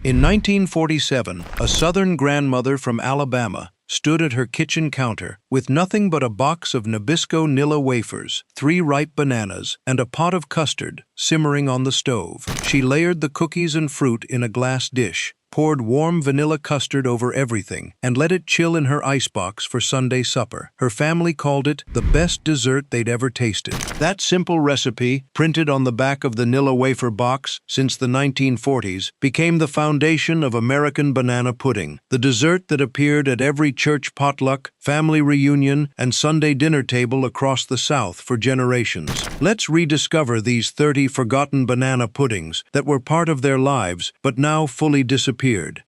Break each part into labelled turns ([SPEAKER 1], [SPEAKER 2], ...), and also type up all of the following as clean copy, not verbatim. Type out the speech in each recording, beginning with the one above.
[SPEAKER 1] In 1947, a Southern grandmother from Alabama stood at her kitchen counter with nothing but a box of Nabisco Nilla wafers, 3 ripe bananas, and a pot of custard simmering on the stove. She layered the cookies and fruit in a glass dish, poured warm vanilla custard over everything, and let it chill in her icebox for Sunday supper. Her family called it the best dessert they'd ever tasted. That simple recipe, printed on the back of the Nilla wafer box since the 1940s, became the foundation of American banana pudding, the dessert that appeared at every church potluck, family reunion, and Sunday dinner table across the South for generations. Let's rediscover these 30 forgotten banana puddings that were part of their lives but now fully disappeared.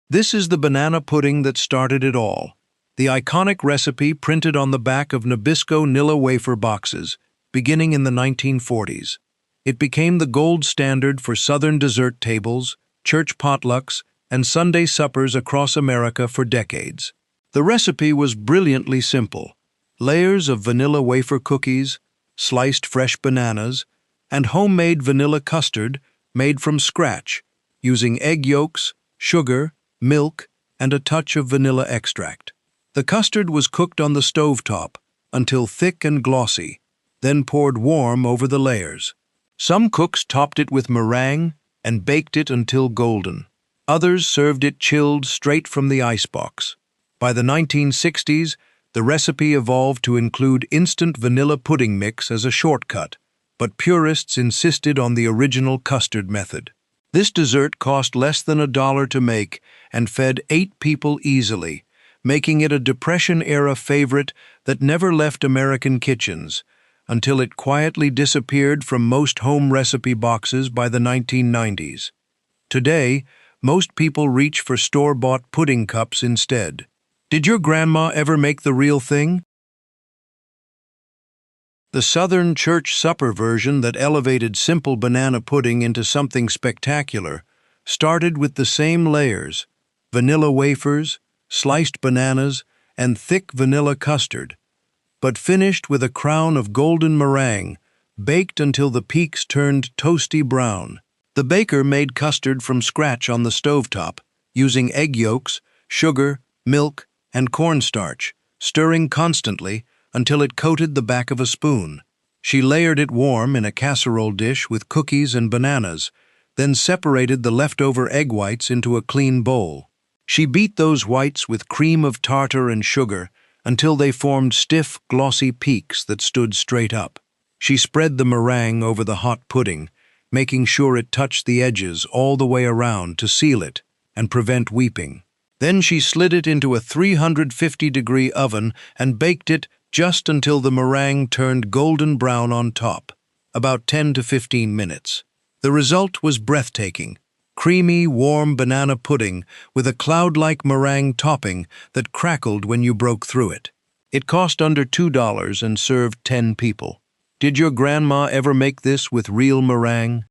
[SPEAKER 1] This is the banana pudding that started it all. The iconic recipe printed on the back of Nabisco Nilla wafer boxes, beginning in the 1940s. It became the gold standard for Southern dessert tables, church potlucks, and Sunday suppers across America for decades. The recipe was brilliantly simple: layers of vanilla wafer cookies, sliced fresh bananas, and homemade vanilla custard made from scratch, using egg yolks, sugar, milk, and a touch of vanilla extract. The custard was cooked on the stovetop until thick and glossy, then poured warm over the layers. Some cooks topped it with meringue and baked it until golden. Others served it chilled straight from the icebox. By the 1960s, the recipe evolved to include instant vanilla pudding mix as a shortcut, but purists insisted on the original custard method. This dessert cost less than $1 to make and fed 8 people easily, making it a Depression-era favorite that never left American kitchens, until it quietly disappeared from most home recipe boxes by the 1990s. Today, most people reach for store-bought pudding cups instead. Did your grandma ever make the real thing? The Southern church supper version that elevated simple banana pudding into something spectacular started with the same layers: vanilla wafers, sliced bananas, and thick vanilla custard, but finished with a crown of golden meringue, baked until the peaks turned toasty brown. The baker made custard from scratch on the stovetop, using egg yolks, sugar, milk, and cornstarch, stirring constantly until it coated the back of a spoon. She layered it warm in a casserole dish with cookies and bananas, then separated the leftover egg whites into a clean bowl. She beat those whites with cream of tartar and sugar until they formed stiff, glossy peaks that stood straight up. She spread the meringue over the hot pudding, making sure it touched the edges all the way around to seal it and prevent weeping. Then she slid it into a 350-degree oven and baked it just until the meringue turned golden brown on top, about 10 to 15 minutes. The result was breathtaking: creamy, warm banana pudding with a cloud-like meringue topping that crackled when you broke through it. It cost under $2 and served 10 people. Did your grandma ever make this with real meringue?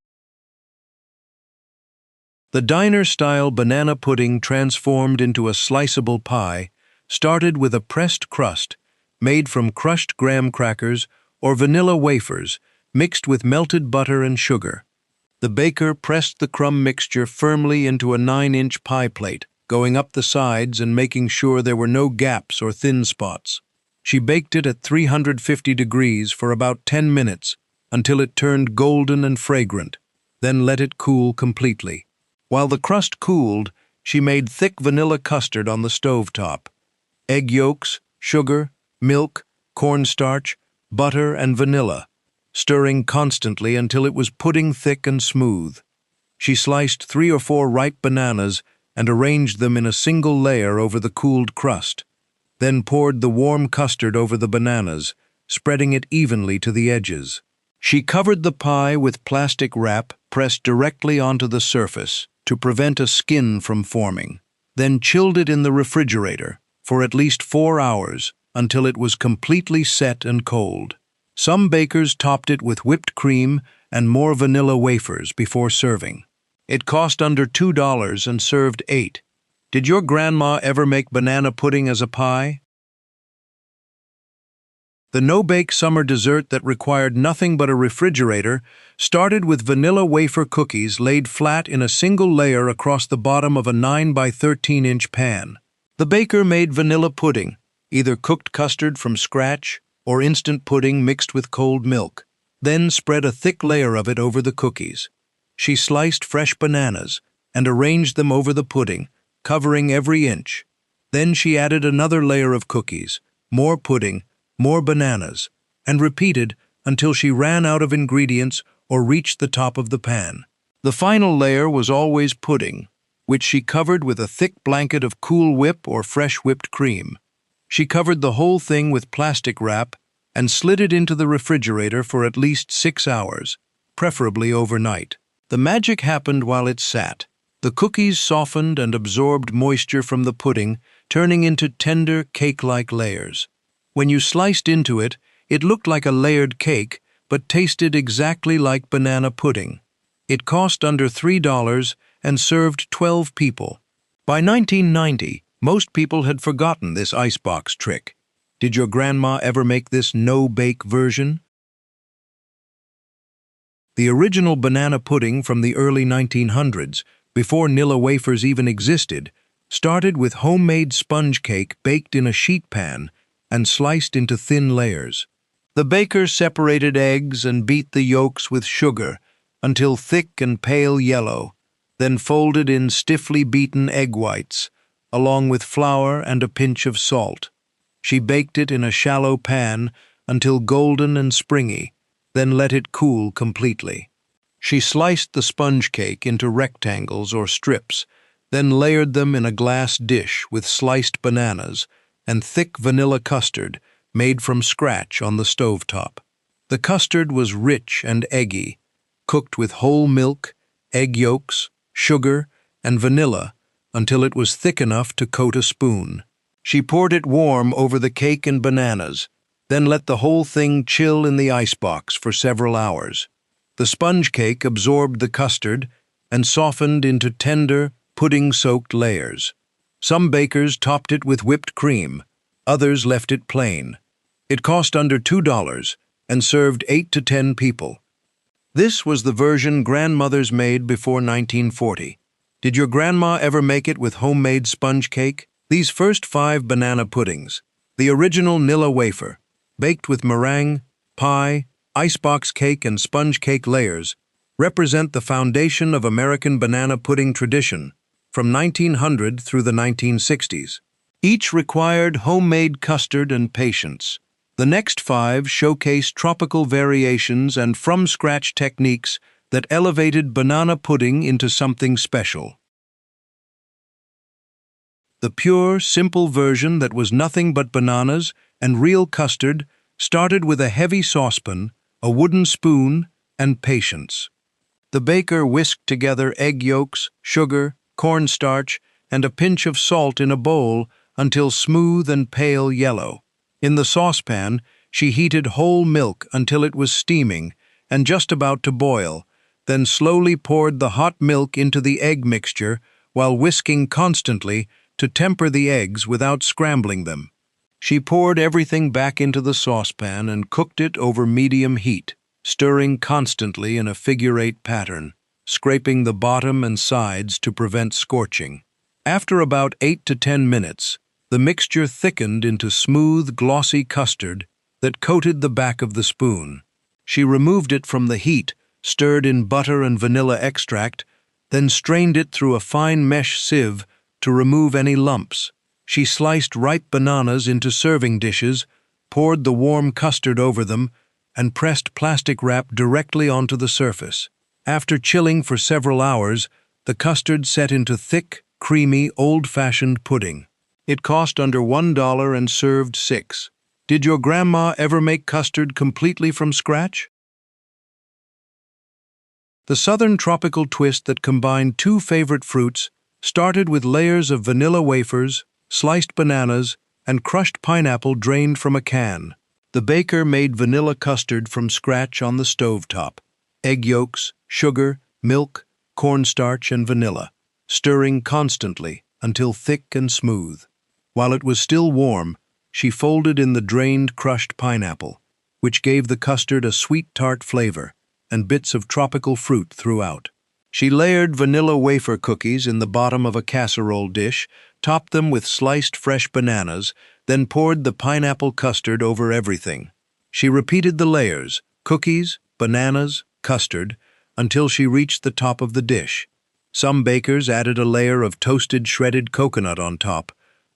[SPEAKER 1] The diner-style banana pudding transformed into a sliceable pie started with a pressed crust made from crushed graham crackers or vanilla wafers mixed with melted butter and sugar. The baker pressed the crumb mixture firmly into a 9-inch pie plate, going up the sides and making sure there were no gaps or thin spots. She baked it at 350 degrees for about 10 minutes until it turned golden and fragrant, then let it cool completely. While the crust cooled, she made thick vanilla custard on the stovetop. Egg yolks, sugar, milk, cornstarch, butter, and vanilla, stirring constantly until it was pudding thick and smooth. She sliced 3 or 4 ripe bananas and arranged them in a single layer over the cooled crust, then poured the warm custard over the bananas, spreading it evenly to the edges. She covered the pie with plastic wrap pressed directly onto the surface to prevent a skin from forming, then chilled it in the refrigerator for at least 4 hours until it was completely set and cold. Some bakers topped it with whipped cream and more vanilla wafers before serving. It cost under $2 and served 8. Did your grandma ever make banana pudding as a pie? The no-bake summer dessert that required nothing but a refrigerator started with vanilla wafer cookies laid flat in a single layer across the bottom of a 9 by 13-inch pan. The baker made vanilla pudding, either cooked custard from scratch or instant pudding mixed with cold milk, then spread a thick layer of it over the cookies. She sliced fresh bananas and arranged them over the pudding, covering every inch. Then she added another layer of cookies, more pudding, more bananas, and repeated until she ran out of ingredients or reached the top of the pan. The final layer was always pudding, which she covered with a thick blanket of Cool Whip or fresh whipped cream. She covered the whole thing with plastic wrap and slid it into the refrigerator for at least 6 hours, preferably overnight. The magic happened while it sat. The cookies softened and absorbed moisture from the pudding, turning into tender, cake-like layers. When you sliced into it, it looked like a layered cake, but tasted exactly like banana pudding. It cost under $3 and served 12 people. By 1990, most people had forgotten this icebox trick. Did your grandma ever make this no-bake version? The original banana pudding from the early 1900s, before Nilla wafers even existed, started with homemade sponge cake baked in a sheet pan and sliced into thin layers. The baker separated eggs and beat the yolks with sugar until thick and pale yellow, then folded in stiffly beaten egg whites, along with flour and a pinch of salt. She baked it in a shallow pan until golden and springy, then let it cool completely. She sliced the sponge cake into rectangles or strips, then layered them in a glass dish with sliced bananas and thick vanilla custard made from scratch on the stovetop. The custard was rich and eggy, cooked with whole milk, egg yolks, sugar, and vanilla until it was thick enough to coat a spoon. She poured it warm over the cake and bananas, then let the whole thing chill in the icebox for several hours. The sponge cake absorbed the custard and softened into tender, pudding-soaked layers. Some bakers topped it with whipped cream, others left it plain. It cost under $2 and served 8 to 10 people. This was the version grandmothers made before 1940. Did your grandma ever make it with homemade sponge cake? These first 5 banana puddings, the original Nilla wafer, baked with meringue, pie, icebox cake, and sponge cake layers, represent the foundation of American banana pudding tradition from 1900 through the 1960s. Each required homemade custard and patience. The next 5 showcase tropical variations and from-scratch techniques that elevated banana pudding into something special. The pure, simple version that was nothing but bananas and real custard started with a heavy saucepan, a wooden spoon, and patience. The baker whisked together egg yolks, sugar, cornstarch, and a pinch of salt in a bowl until smooth and pale yellow. In the saucepan, she heated whole milk until it was steaming and just about to boil, then slowly poured the hot milk into the egg mixture while whisking constantly to temper the eggs without scrambling them. She poured everything back into the saucepan and cooked it over medium heat, stirring constantly in a figure-8 pattern, scraping the bottom and sides to prevent scorching. After about 8 to 10 minutes, the mixture thickened into smooth, glossy custard that coated the back of the spoon. She removed it from the heat, stirred in butter and vanilla extract, then strained it through a fine mesh sieve to remove any lumps. She sliced ripe bananas into serving dishes, poured the warm custard over them, and pressed plastic wrap directly onto the surface. After chilling for several hours, the custard set into thick, creamy, old-fashioned pudding. It cost under $1 and served 6. Did your grandma ever make custard completely from scratch? The southern tropical twist that combined 2 favorite fruits started with layers of vanilla wafers, sliced bananas, and crushed pineapple drained from a can. The baker made vanilla custard from scratch on the stovetop. Egg yolks, sugar, milk, cornstarch, and vanilla, stirring constantly until thick and smooth. While it was still warm, she folded in the drained crushed pineapple, which gave the custard a sweet tart flavor, and bits of tropical fruit throughout. She layered vanilla wafer cookies in the bottom of a casserole dish, topped them with sliced fresh bananas, then poured the pineapple custard over everything. She repeated the layers, cookies, bananas, custard, until she reached the top of the dish. Some bakers added a layer of toasted shredded coconut on top.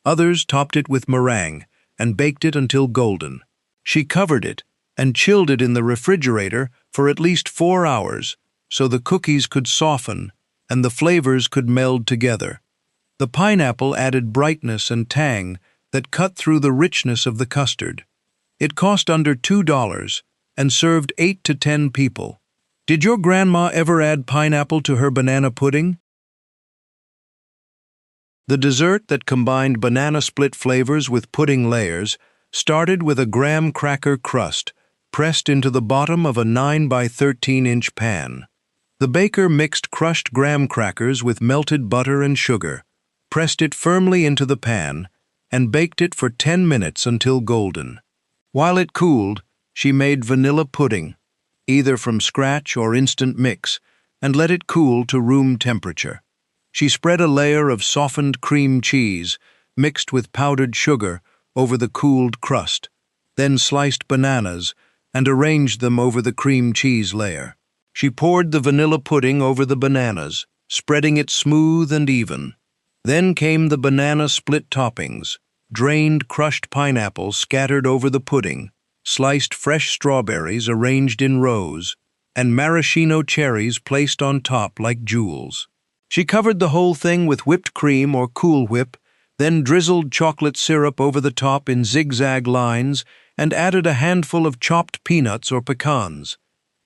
[SPEAKER 1] Others topped it with meringue and baked it until golden. She covered it and chilled it in the refrigerator for at least 4 hours so the cookies could soften and the flavors could meld together. The pineapple added brightness and tang that cut through the richness of the custard. It cost under $2 and served 8 to 10 people. Did your grandma ever add pineapple to her banana pudding? The dessert that combined banana split flavors with pudding layers started with a graham cracker crust pressed into the bottom of a 9 by 13-inch pan. The baker mixed crushed graham crackers with melted butter and sugar, pressed it firmly into the pan, and baked it for 10 minutes until golden. While it cooled, she made vanilla pudding, either from scratch or instant mix, and let it cool to room temperature. She spread a layer of softened cream cheese, mixed with powdered sugar, over the cooled crust, then sliced bananas and arranged them over the cream cheese layer. She poured the vanilla pudding over the bananas, spreading it smooth and even. Then came the banana split toppings, drained crushed pineapple scattered over the pudding, sliced fresh strawberries arranged in rows, and maraschino cherries placed on top like jewels. She covered the whole thing with whipped cream or Cool Whip, then drizzled chocolate syrup over the top in zigzag lines and added a handful of chopped peanuts or pecans.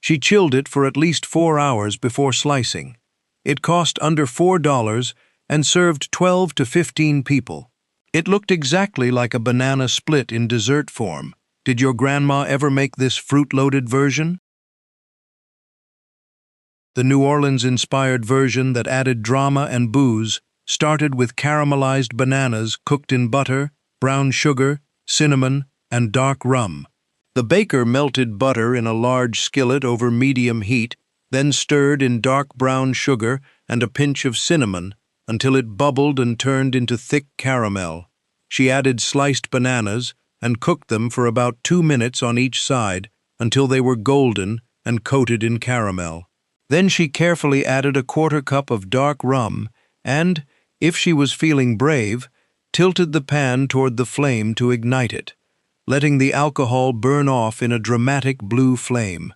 [SPEAKER 1] She chilled it for at least 4 hours before slicing. It cost under $4 and served 12 to 15 people. It looked exactly like a banana split in dessert form. Did your grandma ever make this fruit-loaded version? The New Orleans-inspired version that added drama and booze started with caramelized bananas cooked in butter, brown sugar, cinnamon, and dark rum. The baker melted butter in a large skillet over medium heat, then stirred in dark brown sugar and a pinch of cinnamon until it bubbled and turned into thick caramel. She added sliced bananas and cooked them for about 2 minutes on each side until they were golden and coated in caramel. Then she carefully added a 1/4 cup of dark rum and, if she was feeling brave, tilted the pan toward the flame to ignite it, letting the alcohol burn off in a dramatic blue flame.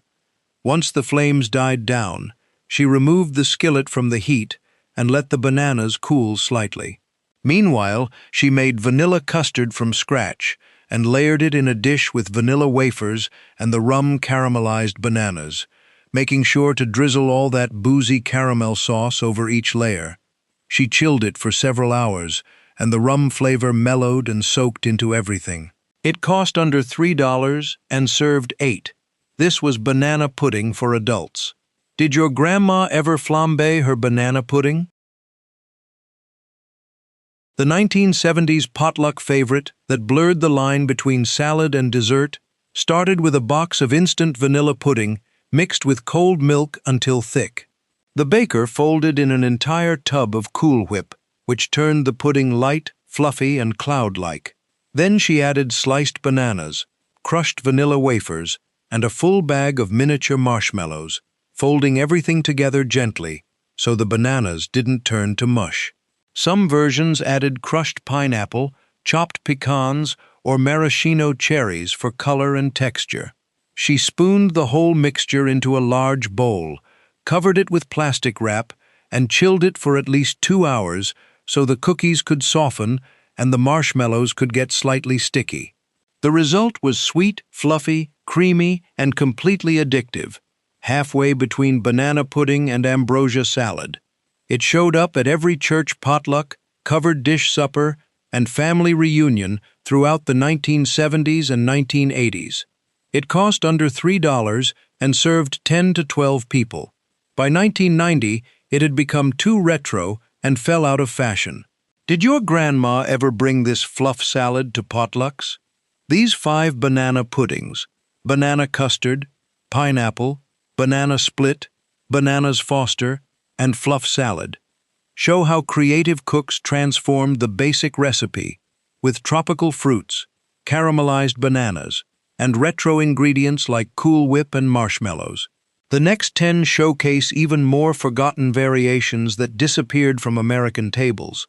[SPEAKER 1] Once the flames died down, she removed the skillet from the heat and let the bananas cool slightly. Meanwhile, she made vanilla custard from scratch and layered it in a dish with vanilla wafers and the rum caramelized bananas, making sure to drizzle all that boozy caramel sauce over each layer. She chilled it for several hours, and the rum flavor mellowed and soaked into everything. It cost under $3 and served 8. This was banana pudding for adults. Did your grandma ever flambe her banana pudding? The 1970s potluck favorite that blurred the line between salad and dessert started with a box of instant vanilla pudding mixed with cold milk until thick. The baker folded in an entire tub of Cool Whip, which turned the pudding light, fluffy, and cloud-like. Then she added sliced bananas, crushed vanilla wafers, and a full bag of miniature marshmallows, folding everything together gently so the bananas didn't turn to mush. Some versions added crushed pineapple, chopped pecans, or maraschino cherries for color and texture. She spooned the whole mixture into a large bowl, covered it with plastic wrap, and chilled it for at least 2 hours so the cookies could soften and the marshmallows could get slightly sticky. The result was sweet, fluffy, creamy, and completely addictive, halfway between banana pudding and ambrosia salad. It showed up at every church potluck, covered dish supper, and family reunion throughout the 1970s and 1980s. It cost under $3 and served 10 to 12 people. By 1990, it had become too retro and fell out of fashion. Did your grandma ever bring this fluff salad to potlucks? These 5 banana puddings, banana custard, pineapple, banana split, bananas Foster, and fluff salad, show how creative cooks transformed the basic recipe with tropical fruits, caramelized bananas, and retro ingredients like Cool Whip and marshmallows. The next 10 showcase even more forgotten variations that disappeared from American tables.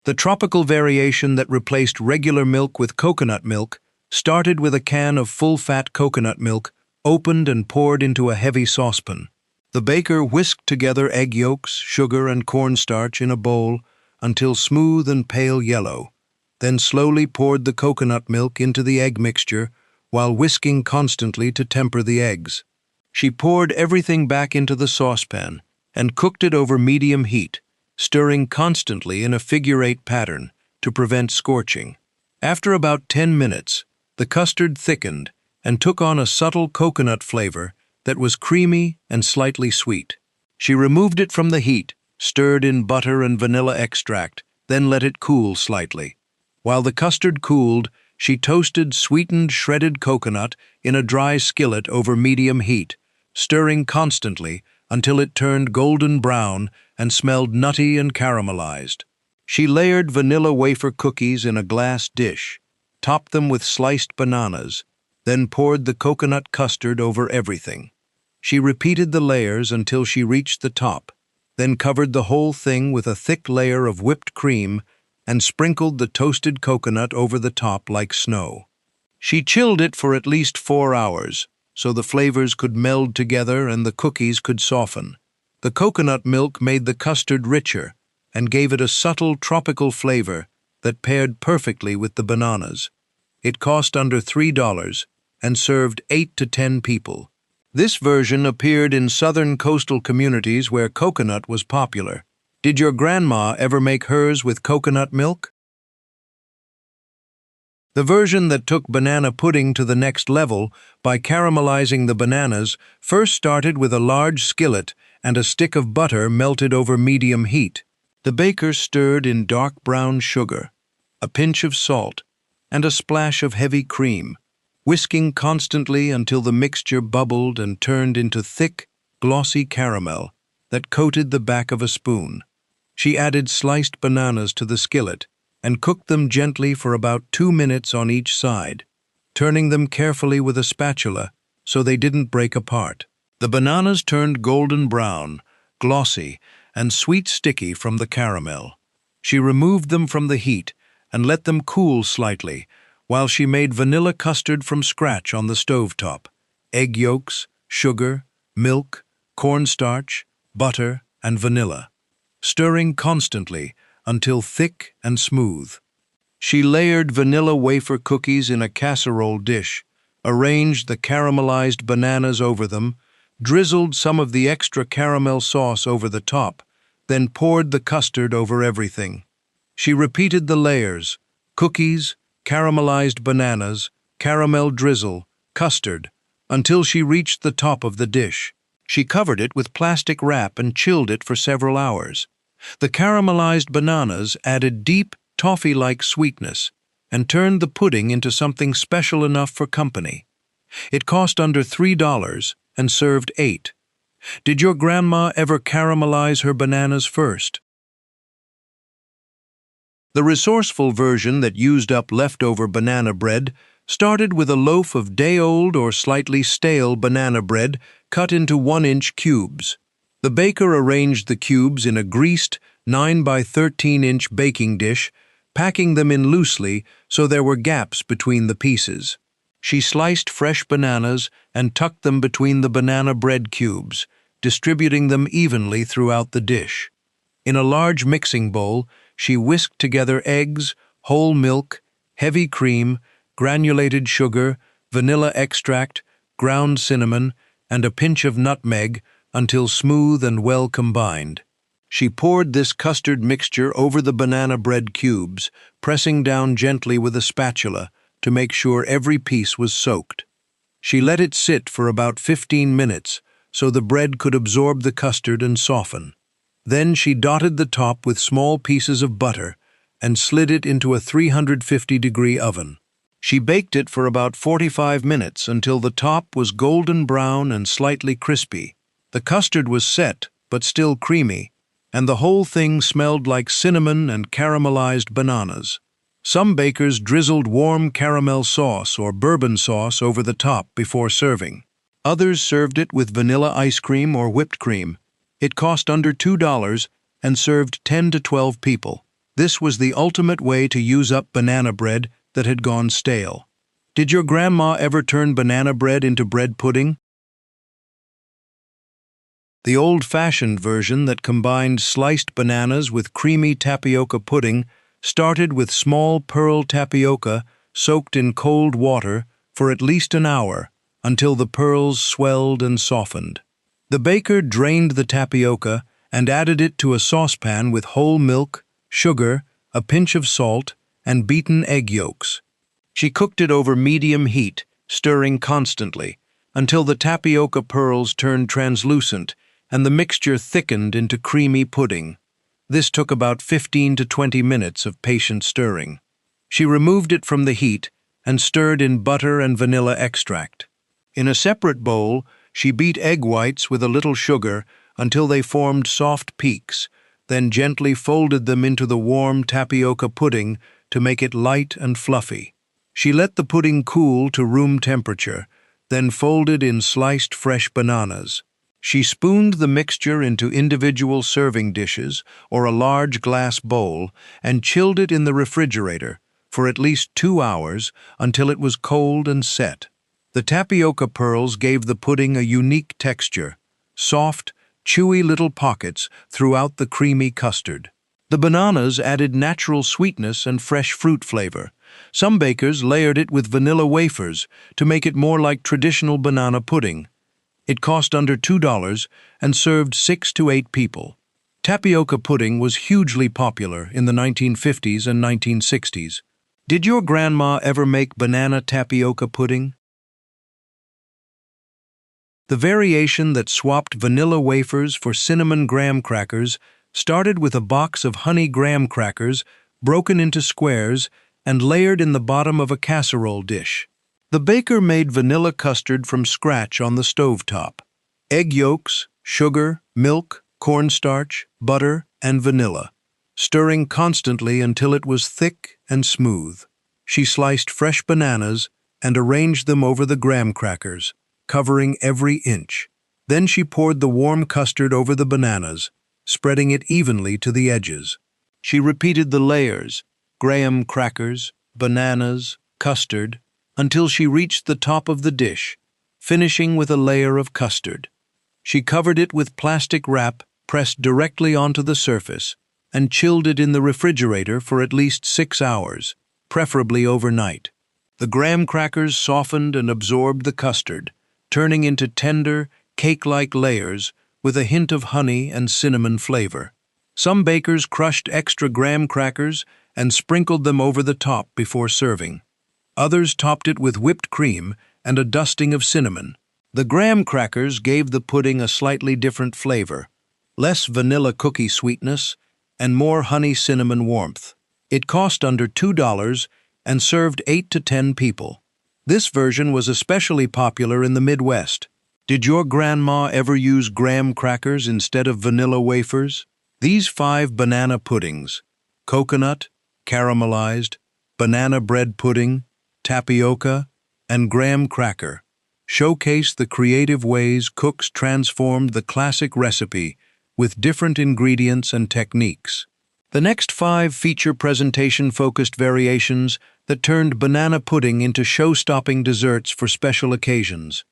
[SPEAKER 1] The tropical variation that replaced regular milk with coconut milk started with a can of full-fat coconut milk opened and poured into a heavy saucepan. The baker whisked together egg yolks, sugar, and cornstarch in a bowl until smooth and pale yellow, then slowly poured the coconut milk into the egg mixture while whisking constantly to temper the eggs. She poured everything back into the saucepan and cooked it over medium heat, stirring constantly in a figure-8 pattern to prevent scorching. After about 10 minutes, the custard thickened and took on a subtle coconut flavor that was creamy and slightly sweet. She removed it from the heat, stirred in butter and vanilla extract, then let it cool slightly. While the custard cooled, she toasted sweetened shredded coconut in a dry skillet over medium heat, stirring constantly until it turned golden brown and smelled nutty and caramelized. She layered vanilla wafer cookies in a glass dish, topped them with sliced bananas, then poured the coconut custard over everything. She repeated the layers until she reached the top, then covered the whole thing with a thick layer of whipped cream and sprinkled the toasted coconut over the top like snow. She chilled it for at least 4 hours, so the flavors could meld together and the cookies could soften. The coconut milk made the custard richer and gave it a subtle tropical flavor that paired perfectly with the bananas. It cost under $3 and served 8 to 10 people. This version appeared in southern coastal communities where coconut was popular. Did your grandma ever make hers with coconut milk? The version that took banana pudding to the next level by caramelizing the bananas first started with a large skillet and a stick of butter melted over medium heat. The baker stirred in dark brown sugar, a pinch of salt, and a splash of heavy cream, whisking constantly until the mixture bubbled and turned into thick, glossy caramel that coated the back of a spoon. She added sliced bananas to the skillet and cooked them gently for about 2 minutes on each side, turning them carefully with a spatula so they didn't break apart. The bananas turned golden brown, glossy, and sweet sticky from the caramel. She removed them from the heat and let them cool slightly while she made vanilla custard from scratch on the stovetop. Egg yolks, sugar, milk, cornstarch, butter, and vanilla, stirring constantly until thick and smooth. She layered vanilla wafer cookies in a casserole dish, arranged the caramelized bananas over them, drizzled some of the extra caramel sauce over the top, then poured the custard over everything. She repeated the layers: cookies, caramelized bananas, caramel drizzle, custard, until she reached the top of the dish. She covered it with plastic wrap and chilled it for several hours. The caramelized bananas added deep, toffee-like sweetness and turned the pudding into something special enough for company. It cost under $3 and served 8. Did your grandma ever caramelize her bananas first? The resourceful version that used up leftover banana bread started with a loaf of day-old or slightly stale banana bread cut into 1-inch cubes. The baker arranged the cubes in a greased 9 by 13-inch baking dish, packing them in loosely so there were gaps between the pieces. She sliced fresh bananas and tucked them between the banana bread cubes, distributing them evenly throughout the dish. In a large mixing bowl, she whisked together eggs, whole milk, heavy cream, granulated sugar, vanilla extract, ground cinnamon, and a pinch of nutmeg until smooth and well combined. She poured this custard mixture over the banana bread cubes, pressing down gently with a spatula to make sure every piece was soaked. She let it sit for about 15 minutes so the bread could absorb the custard and soften. Then she dotted the top with small pieces of butter and slid it into a 350-degree oven. She baked it for about 45 minutes until the top was golden brown and slightly crispy. The custard was set, but still creamy, and the whole thing smelled like cinnamon and caramelized bananas. Some bakers drizzled warm caramel sauce or bourbon sauce over the top before serving. Others served it with vanilla ice cream or whipped cream. It cost under $2 and served 10 to 12 people. This was the ultimate way to use up banana bread that had gone stale. Did your grandma ever turn banana bread into bread pudding? The old-fashioned version that combined sliced bananas with creamy tapioca pudding started with small pearl tapioca soaked in cold water for at least an hour until the pearls swelled and softened. The baker drained the tapioca and added it to a saucepan with whole milk, sugar, a pinch of salt, and beaten egg yolks. She cooked it over medium heat, stirring constantly, until the tapioca pearls turned translucent and the mixture thickened into creamy pudding. This took about 15 to 20 minutes of patient stirring. She removed it from the heat and stirred in butter and vanilla extract. In a separate bowl, she beat egg whites with a little sugar until they formed soft peaks, then gently folded them into the warm tapioca pudding to make it light and fluffy. She let the pudding cool to room temperature, then folded in sliced fresh bananas. She spooned the mixture into individual serving dishes or a large glass bowl and chilled it in the refrigerator for at least 2 hours until it was cold and set. The tapioca pearls gave the pudding a unique texture, soft, chewy little pockets throughout the creamy custard. The bananas added natural sweetness and fresh fruit flavor. Some bakers layered it with vanilla wafers to make it more like traditional banana pudding. It cost under $2 and served 6 to 8 people. Tapioca pudding was hugely popular in the 1950s and 1960s. Did your grandma ever make banana tapioca pudding? The variation that swapped vanilla wafers for cinnamon graham crackers started with a box of honey graham crackers broken into squares and layered in the bottom of a casserole dish. The baker made vanilla custard from scratch on the stovetop. Egg yolks, sugar, milk, cornstarch, butter, and vanilla, stirring constantly until it was thick and smooth. She sliced fresh bananas and arranged them over the graham crackers, covering every inch. Then she poured the warm custard over the bananas, spreading it evenly to the edges. She repeated the layers, graham crackers, bananas, custard, until she reached the top of the dish, finishing with a layer of custard. She covered it with plastic wrap pressed directly onto the surface and chilled it in the refrigerator for at least 6 hours, preferably overnight. The graham crackers softened and absorbed the custard, turning into tender, cake-like layers with a hint of honey and cinnamon flavor. Some bakers crushed extra graham crackers and sprinkled them over the top before serving. Others topped it with whipped cream and a dusting of cinnamon. The graham crackers gave the pudding a slightly different flavor, less vanilla cookie sweetness and more honey-cinnamon warmth. It cost under $2 and served 8 to 10 people. This version was especially popular in the Midwest. Did your grandma ever use graham crackers instead of vanilla wafers? These 5 banana puddings, coconut, caramelized, banana bread pudding, tapioca, and graham cracker, showcase the creative ways cooks transformed the classic recipe with different ingredients and techniques. The next 5 feature presentation-focused variations that turned banana pudding into show-stopping desserts for special occasions.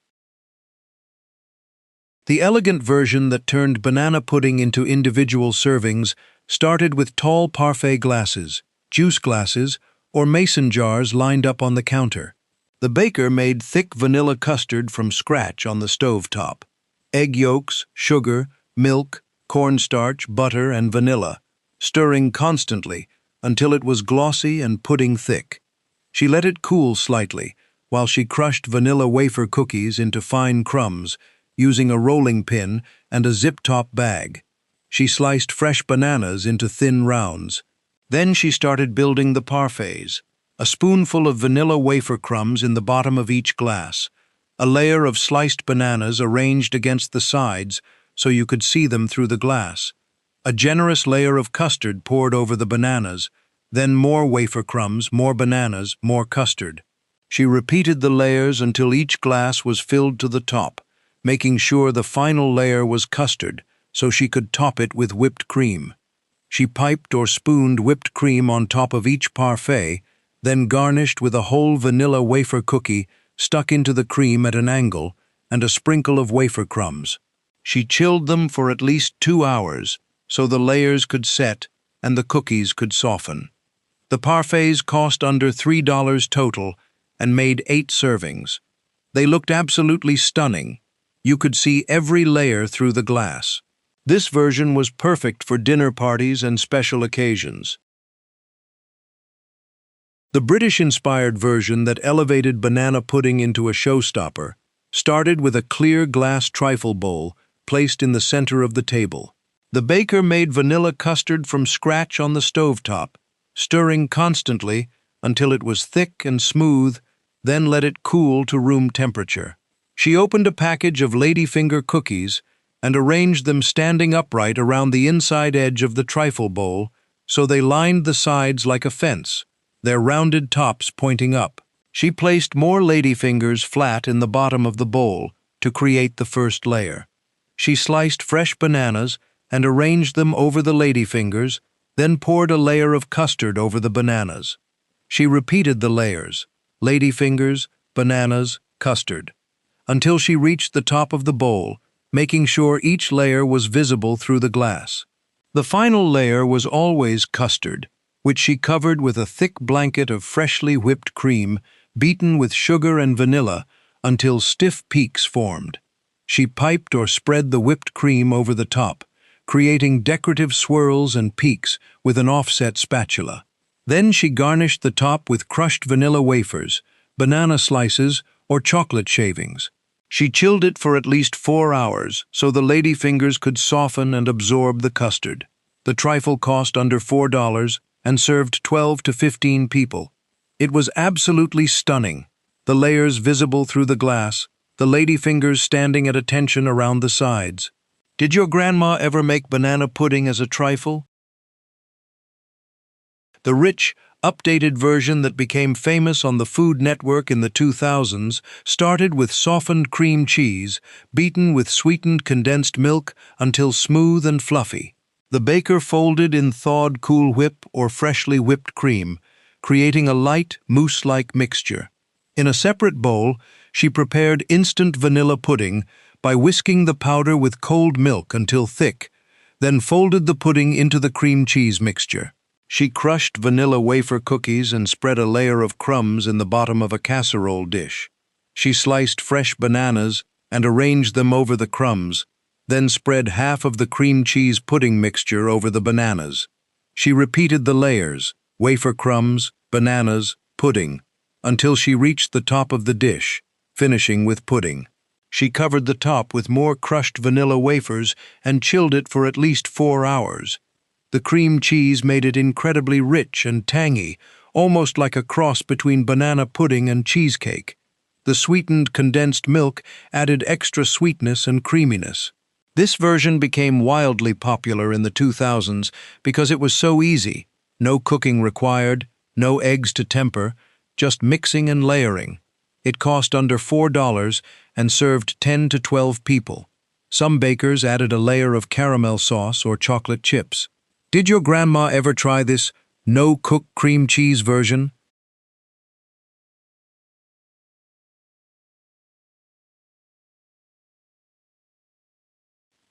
[SPEAKER 1] The elegant version that turned banana pudding into individual servings started with tall parfait glasses, juice glasses, or mason jars lined up on the counter. The baker made thick vanilla custard from scratch on the stovetop. Egg yolks, sugar, milk, cornstarch, butter, and vanilla, stirring constantly until it was glossy and pudding thick. She let it cool slightly while she crushed vanilla wafer cookies into fine crumbs using a rolling pin and a zip-top bag. She sliced fresh bananas into thin rounds. Then she started building the parfaits. A spoonful of vanilla wafer crumbs in the bottom of each glass, a layer of sliced bananas arranged against the sides so you could see them through the glass, a generous layer of custard poured over the bananas, then more wafer crumbs, more bananas, more custard. She repeated the layers until each glass was filled to the top, making sure the final layer was custard so she could top it with whipped cream. She piped or spooned whipped cream on top of each parfait, then garnished with a whole vanilla wafer cookie stuck into the cream at an angle and a sprinkle of wafer crumbs. She chilled them for at least 2 hours so the layers could set and the cookies could soften. The parfaits cost under $3 total and made 8 servings. They looked absolutely stunning. You could see every layer through the glass. This version was perfect for dinner parties and special occasions. The British-inspired version that elevated banana pudding into a showstopper started with a clear glass trifle bowl placed in the center of the table. The baker made vanilla custard from scratch on the stovetop, stirring constantly until it was thick and smooth, then let it cool to room temperature. She opened a package of ladyfinger cookies and arranged them standing upright around the inside edge of the trifle bowl so they lined the sides like a fence, their rounded tops pointing up. She placed more ladyfingers flat in the bottom of the bowl to create the first layer. She sliced fresh bananas and arranged them over the ladyfingers, then poured a layer of custard over the bananas. She repeated the layers, ladyfingers, bananas, custard, until she reached the top of the bowl, making sure each layer was visible through the glass. The final layer was always custard, which she covered with a thick blanket of freshly whipped cream, beaten with sugar and vanilla until stiff peaks formed. She piped or spread the whipped cream over the top, creating decorative swirls and peaks with an offset spatula. Then she garnished the top with crushed vanilla wafers, banana slices, or chocolate shavings. She chilled it for at least 4 hours so the ladyfingers could soften and absorb the custard. The trifle cost under $4 and served 12 to 15 people. It was absolutely stunning, the layers visible through the glass, the ladyfingers standing at attention around the sides. Did your grandma ever make banana pudding as a trifle? The rich, updated version that became famous on the Food Network in the 2000s started with softened cream cheese, beaten with sweetened condensed milk until smooth and fluffy. The baker folded in thawed Cool Whip or freshly whipped cream, creating a light, mousse-like mixture. In a separate bowl, she prepared instant vanilla pudding by whisking the powder with cold milk until thick, then folded the pudding into the cream cheese mixture. She crushed vanilla wafer cookies and spread a layer of crumbs in the bottom of a casserole dish. She sliced fresh bananas and arranged them over the crumbs, then spread half of the cream cheese pudding mixture over the bananas. She repeated the layers, wafer crumbs, bananas, pudding, until she reached the top of the dish, finishing with pudding. She covered the top with more crushed vanilla wafers and chilled it for at least 4 hours. The cream cheese made it incredibly rich and tangy, almost like a cross between banana pudding and cheesecake. The sweetened condensed milk added extra sweetness and creaminess. This version became wildly popular in the 2000s because it was so easy. No cooking required, no eggs to temper, just mixing and layering. It cost under $4 and served 10 to 12 people. Some bakers added a layer of caramel sauce or chocolate chips. Did your grandma ever try this no-cook cream cheese version?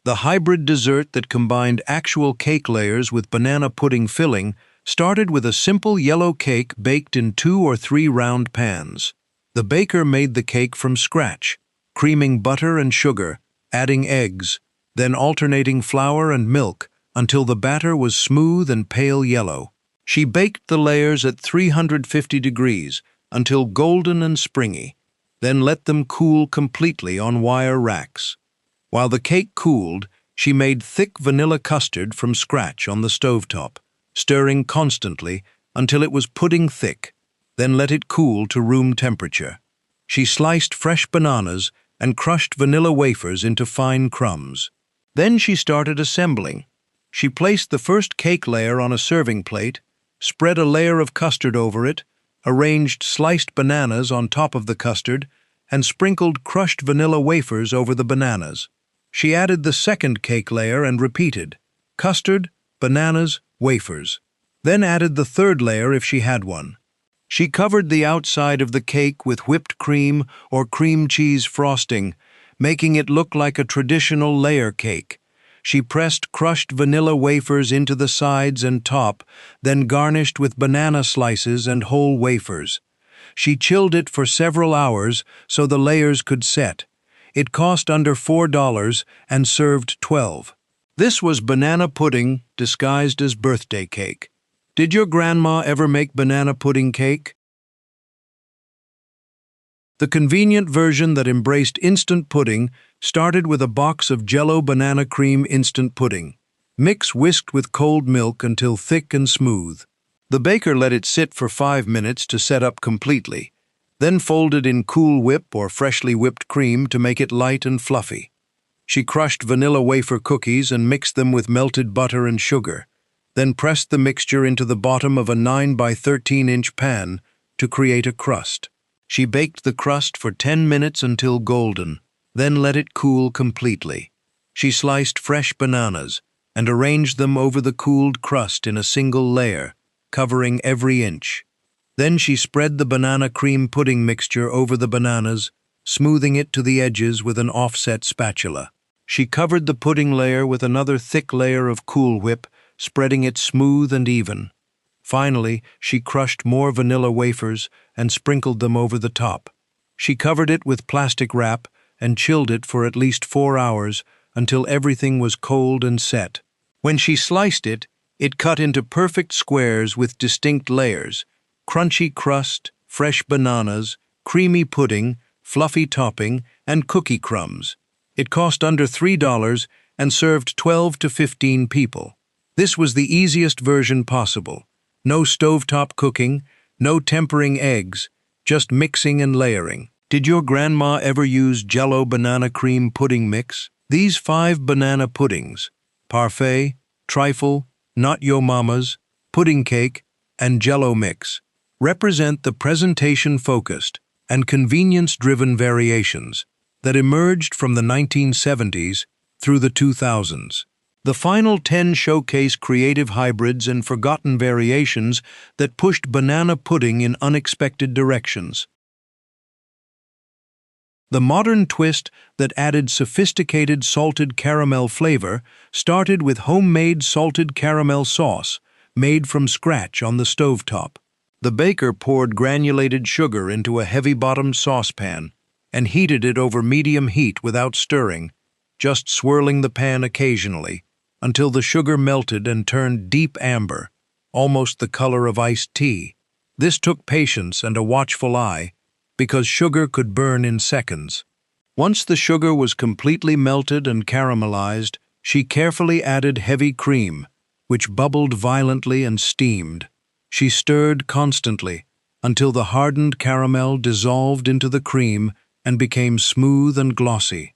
[SPEAKER 1] The hybrid dessert that combined actual cake layers with banana pudding filling started with a simple yellow cake baked in 2 or 3 round pans. The baker made the cake from scratch, creaming butter and sugar, adding eggs, then alternating flour and milk until the batter was smooth and pale yellow. She baked the layers at 350 degrees until golden and springy, then let them cool completely on wire racks. While the cake cooled, she made thick vanilla custard from scratch on the stovetop. stirring constantly until it was pudding thick, then let it cool to room temperature. She sliced fresh bananas and crushed vanilla wafers into fine crumbs. Then she started assembling. She placed the first cake layer on a serving plate, spread a layer of custard over it, arranged sliced bananas on top of the custard, and sprinkled crushed vanilla wafers over the bananas. She added the second cake layer and repeated: custard, bananas, wafers. Then added the third layer if she had one. She covered the outside of the cake with whipped cream or cream cheese frosting, making it look like a traditional layer cake. She pressed crushed vanilla wafers into the sides and top, then garnished with banana slices and whole wafers. She chilled it for several hours so the layers could set. It cost under $4 and served 12. This was banana pudding disguised as birthday cake. Did your grandma ever make banana pudding cake? The convenient version that embraced instant pudding started with a box of Jell-O banana cream instant pudding. Mix whisked with cold milk until thick and smooth. The baker let it sit for 5 minutes to set up completely, then folded in Cool Whip or freshly whipped cream to make it light and fluffy. She crushed vanilla wafer cookies and mixed them with melted butter and sugar, then pressed the mixture into the bottom of a 9 by 13-inch pan to create a crust. She baked the crust for 10 minutes until golden, then let it cool completely. She sliced fresh bananas and arranged them over the cooled crust in a single layer, covering every inch. Then she spread the banana cream pudding mixture over the bananas, smoothing it to the edges with an offset spatula. She covered the pudding layer with another thick layer of Cool Whip, spreading it smooth and even. Finally, she crushed more vanilla wafers and sprinkled them over the top. She covered it with plastic wrap and chilled it for at least 4 hours until everything was cold and set. When she sliced it, it cut into perfect squares with distinct layers: crunchy crust, fresh bananas, creamy pudding, fluffy topping, and cookie crumbs. It cost under $3 and served 12 to 15 people. This was the easiest version possible. No stovetop cooking, no tempering eggs, just mixing and layering. Did your grandma ever use Jell-O banana cream pudding mix? These 5 banana puddings, parfait, trifle, not yo mama's, pudding cake, and Jell-O mix, represent the presentation-focused and convenience-driven variations that emerged from the 1970s through the 2000s. The final 10 showcase creative hybrids and forgotten variations that pushed banana pudding in unexpected directions. The modern twist that added sophisticated salted caramel flavor started with homemade salted caramel sauce made from scratch on the stovetop. The baker poured granulated sugar into a heavy-bottomed saucepan and heated it over medium heat without stirring, just swirling the pan occasionally, until the sugar melted and turned deep amber, almost the color of iced tea. This took patience and a watchful eye, because sugar could burn in seconds. Once the sugar was completely melted and caramelized, she carefully added heavy cream, which bubbled violently and steamed. She stirred constantly until the hardened caramel dissolved into the cream and became smooth and glossy.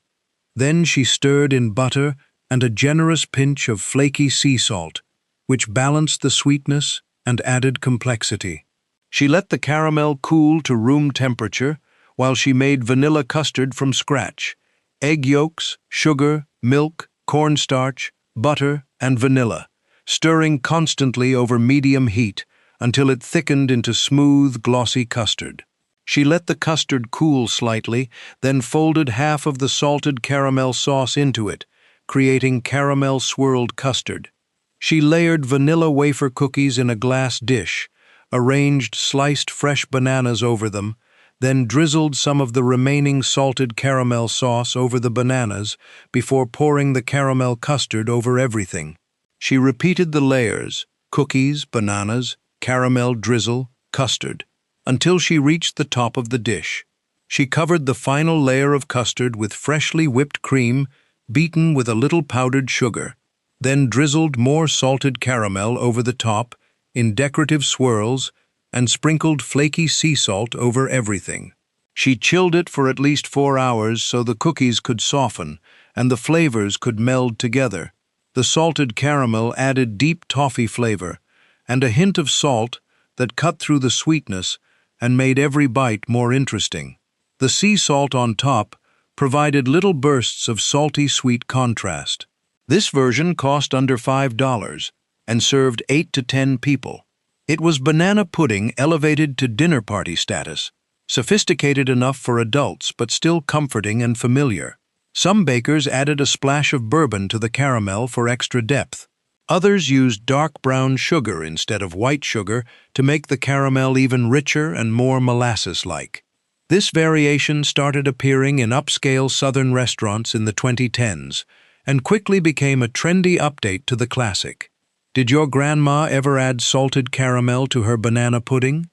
[SPEAKER 1] Then she stirred in butter and a generous pinch of flaky sea salt, which balanced the sweetness and added complexity. She let the caramel cool to room temperature while she made vanilla custard from scratch: egg yolks, sugar, milk, cornstarch, butter, and vanilla, stirring constantly over medium heat until it thickened into smooth, glossy custard. She let the custard cool slightly, then folded half of the salted caramel sauce into it, creating caramel swirled custard. She layered vanilla wafer cookies in a glass dish, arranged sliced fresh bananas over them, then drizzled some of the remaining salted caramel sauce over the bananas before pouring the caramel custard over everything. She repeated the layers: cookies, bananas, caramel drizzle, custard, until she reached the top of the dish. She covered the final layer of custard with freshly whipped cream, beaten with a little powdered sugar. then drizzled more salted caramel over the top in decorative swirls and sprinkled flaky sea salt over everything. She chilled it for at least 4 hours so the cookies could soften and the flavors could meld together. The salted caramel added deep toffee flavor and a hint of salt that cut through the sweetness and made every bite more interesting. The sea salt on top provided little bursts of salty sweet contrast. This version cost under $5 and served 8 to 10 people. It was banana pudding elevated to dinner party status, sophisticated enough for adults but still comforting and familiar. Some bakers added a splash of bourbon to the caramel for extra depth. Others used dark brown sugar instead of white sugar to make the caramel even richer and more molasses-like. This variation started appearing in upscale southern restaurants in the 2010s and quickly became a trendy update to the classic. Did your grandma ever add salted caramel to her banana pudding?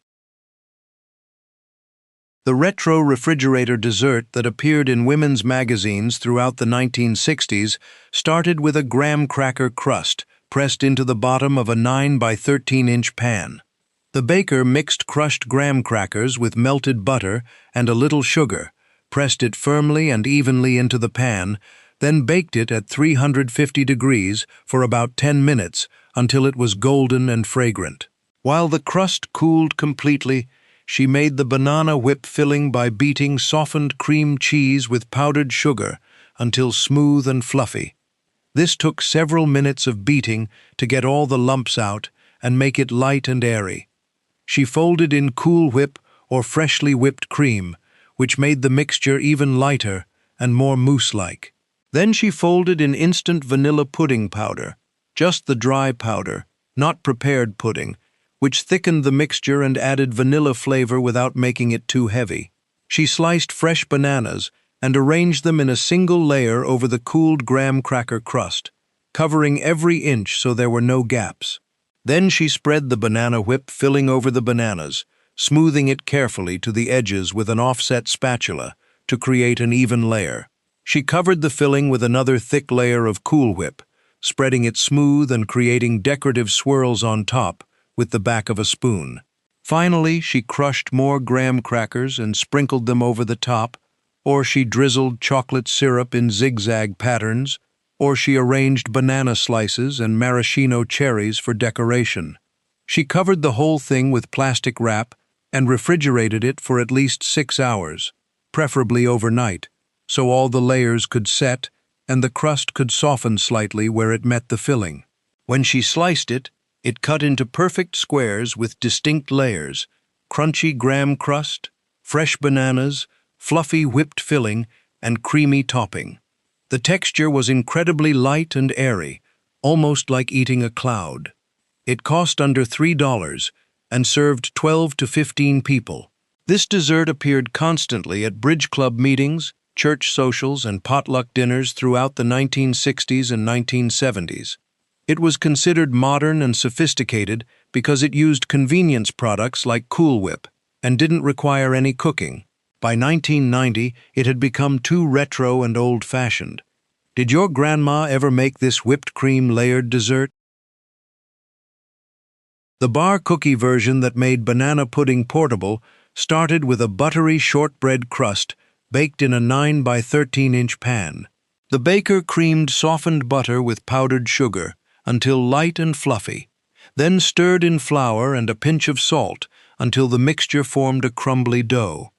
[SPEAKER 1] The retro refrigerator dessert that appeared in women's magazines throughout the 1960s started with a graham cracker crust pressed into the bottom of a 9 by 13-inch pan. The baker mixed crushed graham crackers with melted butter and a little sugar, pressed it firmly and evenly into the pan, then baked it at 350 degrees for about 10 minutes until it was golden and fragrant. While the crust cooled completely, she made the banana whip filling by beating softened cream cheese with powdered sugar until smooth and fluffy. This took several minutes of beating to get all the lumps out and make it light and airy. She folded in Cool Whip or freshly whipped cream, which made the mixture even lighter and more mousse-like. Then she folded in instant vanilla pudding powder, just the dry powder, not prepared pudding, which thickened the mixture and added vanilla flavor without making it too heavy. She sliced fresh bananas and arranged them in a single layer over the cooled graham cracker crust, covering every inch so there were no gaps. Then she spread the banana whip filling over the bananas, smoothing it carefully to the edges with an offset spatula to create an even layer. She covered the filling with another thick layer of Cool Whip, spreading it smooth and creating decorative swirls on top with the back of a spoon. Finally, she crushed more graham crackers and sprinkled them over the top, or she drizzled chocolate syrup in zigzag patterns, or she arranged banana slices and maraschino cherries for decoration. She covered the whole thing with plastic wrap and refrigerated it for at least 6 hours, preferably overnight, so all the layers could set and the crust could soften slightly where it met the filling. When she sliced it, it cut into perfect squares with distinct layers, crunchy graham crust, fresh bananas, fluffy whipped filling, and creamy topping. The texture was incredibly light and airy, almost like eating a cloud. It cost under $3 and served 12 to 15 people. This dessert appeared constantly at bridge club meetings, church socials, and potluck dinners throughout the 1960s and 1970s. It was considered modern and sophisticated because it used convenience products like Cool Whip and didn't require any cooking. By 1990, it had become too retro and old-fashioned. Did your grandma ever make this whipped cream layered dessert? The bar cookie version that made banana pudding portable started with a buttery shortbread crust baked in a 9 by 13-inch pan. The baker creamed softened butter with powdered sugar until light and fluffy, then stirred in flour and a pinch of salt until the mixture formed a crumbly dough.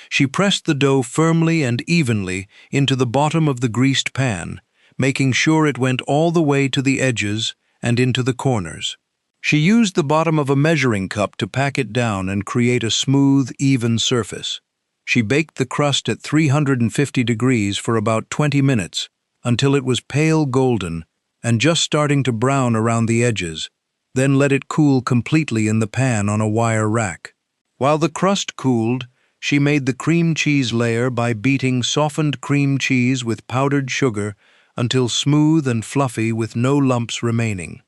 [SPEAKER 1] She pressed the dough firmly and evenly into the bottom of the greased pan, making sure it went all the way to the edges and into the corners. She used the bottom of a measuring cup to pack it down and create a smooth, even surface. She baked the crust at 350 degrees for about 20 minutes until it was pale golden and just starting to brown around the edges, then let it cool completely in the pan on a wire rack. While the crust cooled, she made the cream cheese layer by beating softened cream cheese with powdered sugar until smooth and fluffy with no lumps remaining.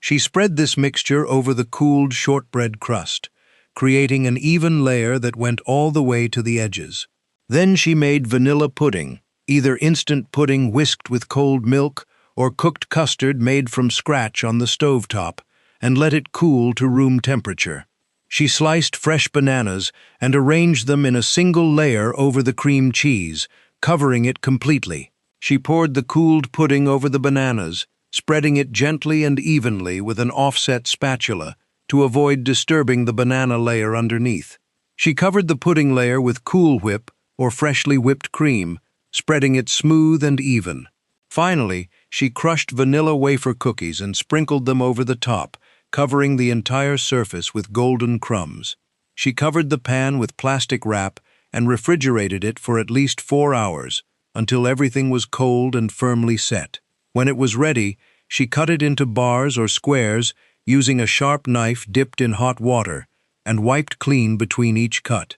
[SPEAKER 1] She spread this mixture over the cooled shortbread crust, creating an even layer that went all the way to the edges. Then she made vanilla pudding, either instant pudding whisked with cold milk or cooked custard made from scratch on the stovetop, and let it cool to room temperature. She sliced fresh bananas and arranged them in a single layer over the cream cheese, covering it completely. She poured the cooled pudding over the bananas, spreading it gently and evenly with an offset spatula to avoid disturbing the banana layer underneath. She covered the pudding layer with Cool Whip or freshly whipped cream, spreading it smooth and even. Finally, she crushed vanilla wafer cookies and sprinkled them over the top, covering the entire surface with golden crumbs. She covered the pan with plastic wrap and refrigerated it for at least 4 hours, until everything was cold and firmly set. When it was ready, she cut it into bars or squares using a sharp knife dipped in hot water and wiped clean between each cut.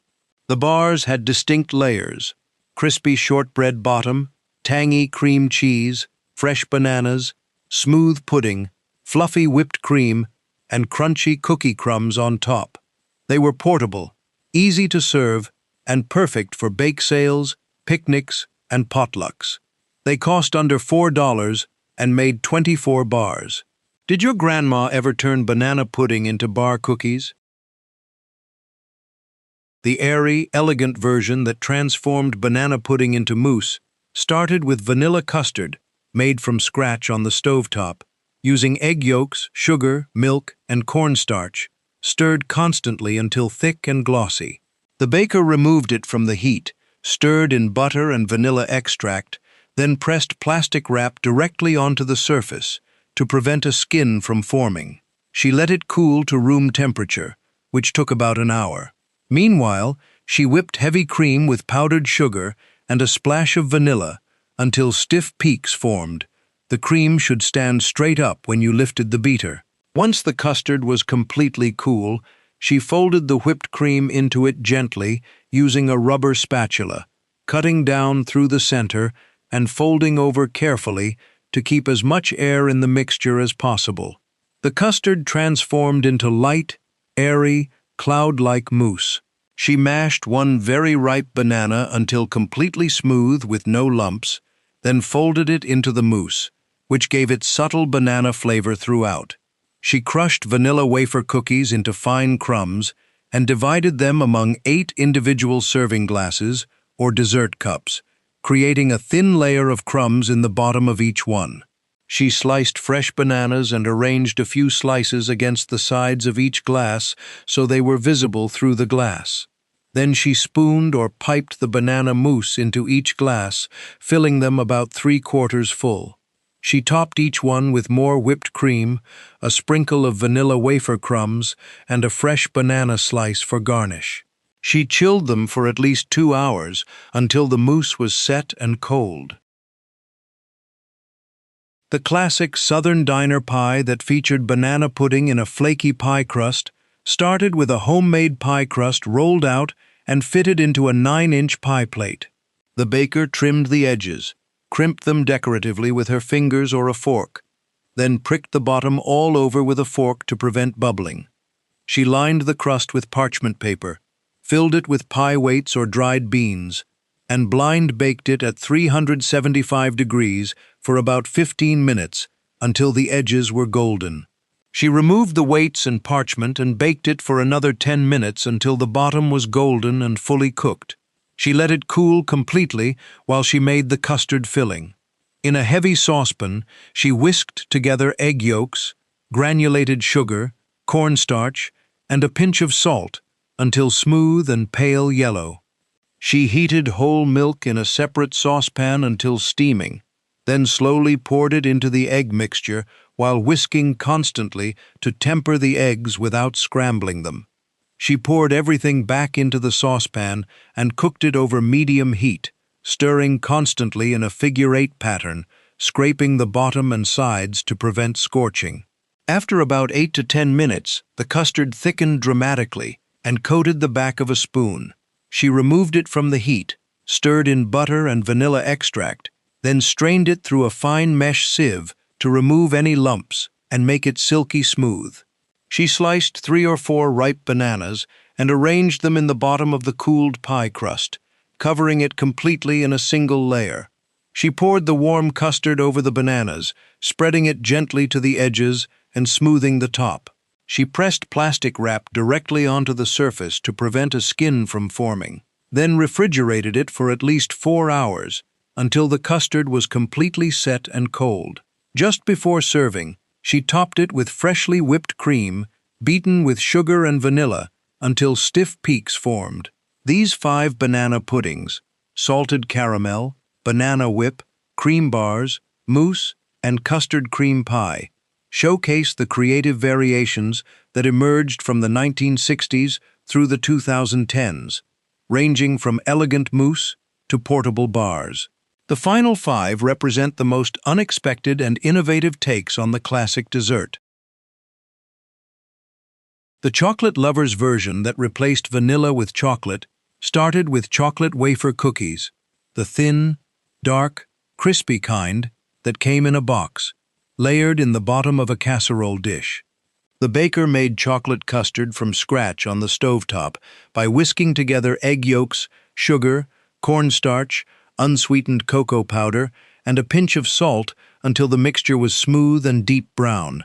[SPEAKER 1] The bars had distinct layers: crispy shortbread bottom, tangy cream cheese, fresh bananas, smooth pudding, fluffy whipped cream, and crunchy cookie crumbs on top. They were portable, easy to serve, and perfect for bake sales, picnics, and potlucks. They cost under $4 and made 24 bars. Did your grandma ever turn banana pudding into bar cookies? The airy, elegant version that transformed banana pudding into mousse started with vanilla custard, made from scratch on the stovetop, using egg yolks, sugar, milk, and cornstarch, stirred constantly until thick and glossy. The baker removed it from the heat, stirred in butter and vanilla extract, then pressed plastic wrap directly onto the surface to prevent a skin from forming. She let it cool to room temperature, which took about an hour. Meanwhile, she whipped heavy cream with powdered sugar and a splash of vanilla until stiff peaks formed. The cream should stand straight up when you lifted the beater. Once the custard was completely cool, she folded the whipped cream into it gently using a rubber spatula, cutting down through the center and folding over carefully to keep as much air in the mixture as possible. The custard transformed into light, airy, cloud-like mousse. She mashed one very ripe banana until completely smooth with no lumps, then folded it into the mousse, which gave it subtle banana flavor throughout. She crushed vanilla wafer cookies into fine crumbs and divided them among 8 individual serving glasses or dessert cups, creating a thin layer of crumbs in the bottom of each one. She sliced fresh bananas and arranged a few slices against the sides of each glass so they were visible through the glass. Then she spooned or piped the banana mousse into each glass, filling them about 3/4 full. She topped each one with more whipped cream, a sprinkle of vanilla wafer crumbs, and a fresh banana slice for garnish. She chilled them for at least 2 hours until the mousse was set and cold. The classic Southern diner pie that featured banana pudding in a flaky pie crust started with a homemade pie crust rolled out and fitted into a 9-inch pie plate. The baker trimmed the edges, crimped them decoratively with her fingers or a fork, then pricked the bottom all over with a fork to prevent bubbling. She lined the crust with parchment paper, filled it with pie weights or dried beans, and blind baked it at 375 degrees for about 15 minutes until the edges were golden. She removed the weights and parchment and baked it for another 10 minutes until the bottom was golden and fully cooked. She let it cool completely while she made the custard filling. In a heavy saucepan, she whisked together egg yolks, granulated sugar, cornstarch, and a pinch of salt until smooth and pale yellow. She heated whole milk in a separate saucepan until steaming, then slowly poured it into the egg mixture while whisking constantly to temper the eggs without scrambling them. She poured everything back into the saucepan and cooked it over medium heat, stirring constantly in a figure-8 pattern, scraping the bottom and sides to prevent scorching. After about 8 to 10 minutes, the custard thickened dramatically and coated the back of a spoon. She removed it from the heat, stirred in butter and vanilla extract, then strained it through a fine mesh sieve to remove any lumps and make it silky smooth. She sliced 3 or 4 ripe bananas and arranged them in the bottom of the cooled pie crust, covering it completely in a single layer. She poured the warm custard over the bananas, spreading it gently to the edges and smoothing the top. She pressed plastic wrap directly onto the surface to prevent a skin from forming, then refrigerated it for at least 4 hours until the custard was completely set and cold. Just before serving, she topped it with freshly whipped cream, beaten with sugar and vanilla until stiff peaks formed. These 5 banana puddings, salted caramel, banana whip, cream bars, mousse, and custard cream pie, showcase the creative variations that emerged from the 1960s through the 2010s, ranging from elegant mousse to portable bars. The final 5 represent the most unexpected and innovative takes on the classic dessert. The chocolate lovers version that replaced vanilla with chocolate started with chocolate wafer cookies, the thin, dark, crispy kind that came in a box, layered in the bottom of a casserole dish. The baker made chocolate custard from scratch on the stovetop by whisking together egg yolks, sugar, cornstarch, unsweetened cocoa powder, and a pinch of salt until the mixture was smooth and deep brown.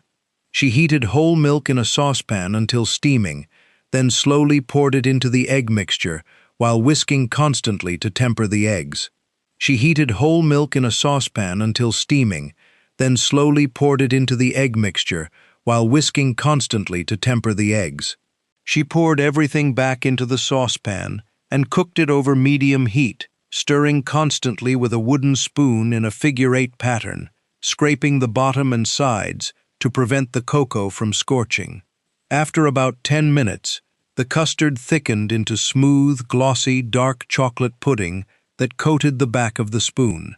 [SPEAKER 1] She heated whole milk in a saucepan until steaming, then slowly poured it into the egg mixture while whisking constantly to temper the eggs. She heated whole milk in a saucepan until steaming, then slowly poured it into the egg mixture while whisking constantly to temper the eggs. She poured everything back into the saucepan and cooked it over medium heat, stirring constantly with a wooden spoon in a figure-8 pattern, scraping the bottom and sides to prevent the cocoa from scorching. After about 10 minutes, the custard thickened into smooth, glossy, dark chocolate pudding that coated the back of the spoon.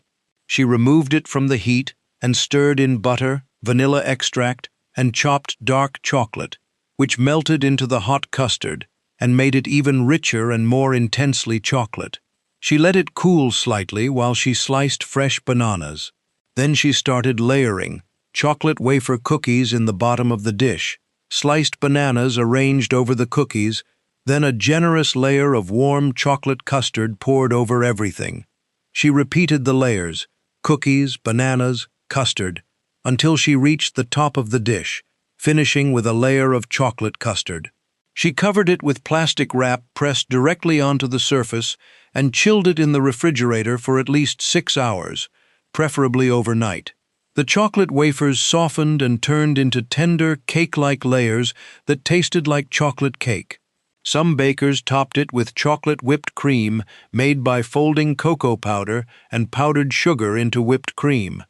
[SPEAKER 1] She removed it from the heat and stirred in butter, vanilla extract, and chopped dark chocolate, which melted into the hot custard and made it even richer and more intensely chocolate. She let it cool slightly while she sliced fresh bananas. Then she started layering chocolate wafer cookies in the bottom of the dish, sliced bananas arranged over the cookies, then a generous layer of warm chocolate custard poured over everything. She repeated the layers, cookies, bananas, custard, until she reached the top of the dish, finishing with a layer of chocolate custard. She covered it with plastic wrap pressed directly onto the surface and chilled it in the refrigerator for at least 6 hours, preferably overnight. The chocolate wafers softened and turned into tender, cake-like layers that tasted like chocolate cake. Some bakers topped it with chocolate whipped cream made by folding cocoa powder and powdered sugar into whipped cream.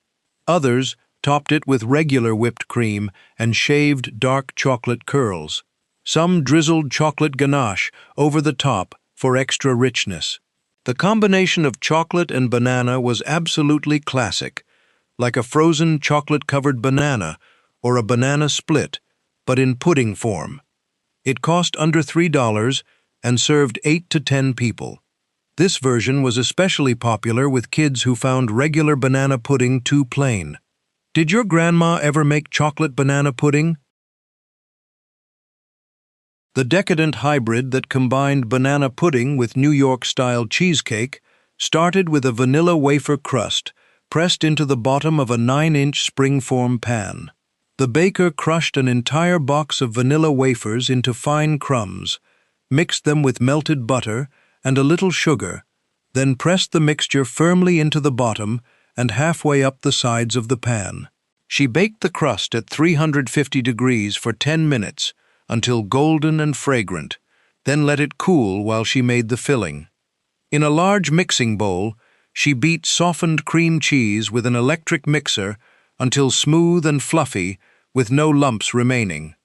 [SPEAKER 1] Others topped it with regular whipped cream and shaved dark chocolate curls. Some drizzled chocolate ganache over the top for extra richness. The combination of chocolate and banana was absolutely classic, like a frozen chocolate-covered banana or a banana split, but in pudding form. It cost under $3 and served 8 to 10 people. This version was especially popular with kids who found regular banana pudding too plain. Did your grandma ever make chocolate banana pudding? The decadent hybrid that combined banana pudding with New York-style cheesecake started with a vanilla wafer crust pressed into the bottom of a 9-inch springform pan. The baker crushed an entire box of vanilla wafers into fine crumbs, mixed them with melted butter and a little sugar, then pressed the mixture firmly into the bottom and halfway up the sides of the pan. She baked the crust at 350 degrees for 10 minutes until golden and fragrant, then let it cool while she made the filling. In a large mixing bowl, she beat softened cream cheese with an electric mixer until smooth and fluffy with no lumps remaining.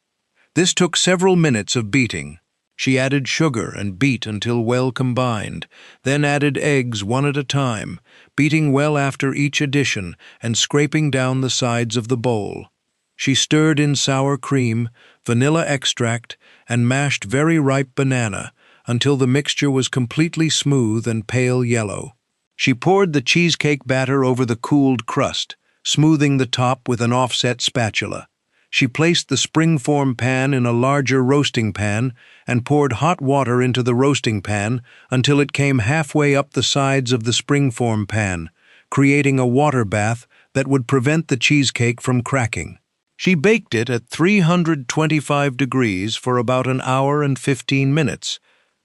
[SPEAKER 1] This took several minutes of beating. She added sugar and beat until well combined, then added eggs one at a time, beating well after each addition and scraping down the sides of the bowl. She stirred in sour cream, vanilla extract, and mashed very ripe banana until the mixture was completely smooth and pale yellow. She poured the cheesecake batter over the cooled crust, smoothing the top with an offset spatula. She placed the springform pan in a larger roasting pan and poured hot water into the roasting pan until it came halfway up the sides of the springform pan, creating a water bath that would prevent the cheesecake from cracking. She baked it at 325 degrees for about an hour and 15 minutes,